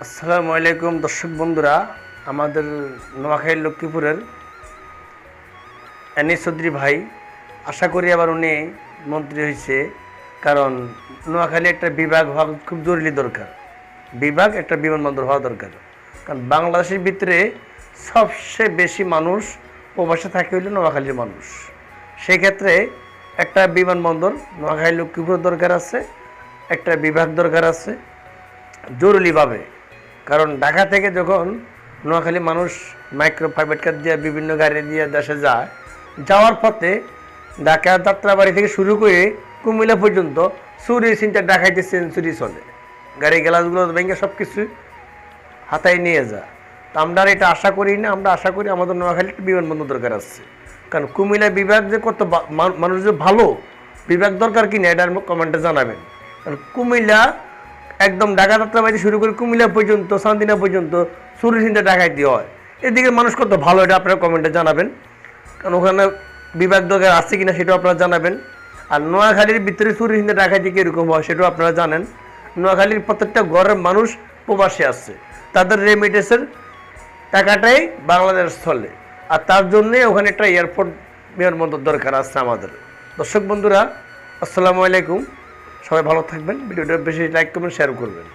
আসসালামু আলাইকুম দর্শক বন্ধুরা, আমাদের নোয়াখালী লক্ষ্মীপুরের এনএস চৌধুরী ভাই, আশা করি আবার উনি মন্ত্রী হয়েছে। কারণ নোয়াখালী একটা বিভাগ হওয়া খুব জরুরি দরকার, বিভাগ একটা বিমানবন্দর হওয়া দরকার। কারণ বাংলাদেশের ভিতরে সবচেয়ে বেশি মানুষ প্রবাসে থাকে হইল নোয়াখালীর মানুষ। সেক্ষেত্রে একটা বিমানবন্দর নোয়াখালী লক্ষ্মীপুর দরকার আছে, একটা বিভাগ দরকার আছে জরুরিভাবে। কারণ ঢাকা থেকে যখন নোয়াখালী মানুষ মাইক্রো প্রাইভেট কার দিয়ে বিভিন্ন গাড়ি দিয়ে দেশে যায়, যাওয়ার পথে ঢাকা যাত্রাবাড়ি থেকে শুরু করে কুমিল্লা পর্যন্ত চুরি চিন্তা ডাকাইতে সেঞ্চুরি চলে, গাড়ি গ্লাসগুলো ভেঙে সব কিছু হাতায় নিয়ে যায়। তো আমরা এটা আশা করি না, আমরা আশা করি আমাদের নোয়াখালী একটা বিমানবন্দর দরকার আছে। কারণ কুমিল্লা বিভাগ যে কত মানুষ যে ভালো, বিভাগ দরকার কিনা এটা কমেন্টে জানাবেন। কারণ কুমিল্লা একদম ঢাকা যাত্রাবাড়ি শুরু করে কুমিল্লা পর্যন্ত চান্দিনা পর্যন্ত চুরি চিন্তা ডাকাইতে হয়। এদিকে মানুষ কত ভালো এটা আপনারা কমেন্টে জানাবেন। কারণ ওখানে বিভাগ দরকার আছে কিনা সেটাও আপনারা জানাবেন। আর নোয়াখালীর ভিতরে চুরি চিন্তা ডাকাইতে কীরকম হয় সেটাও আপনারা জানেন। নোয়াখালীর প্রত্যেকটা ঘরের মানুষ প্রবাসী আছে, তাদের রেমিটেন্সের টাকাটাই বাংলাদেশ চলে। আর তার জন্যে ওখানে একটা এয়ারপোর্ট বিমানবন্দর দরকার আছে আমাদের। দর্শক বন্ধুরা, আসসালামু আলাইকুম, সবাই ভালো থাকবেন। ভিডিওটা বেশি লাইক করবেন, শেয়ার করবেন।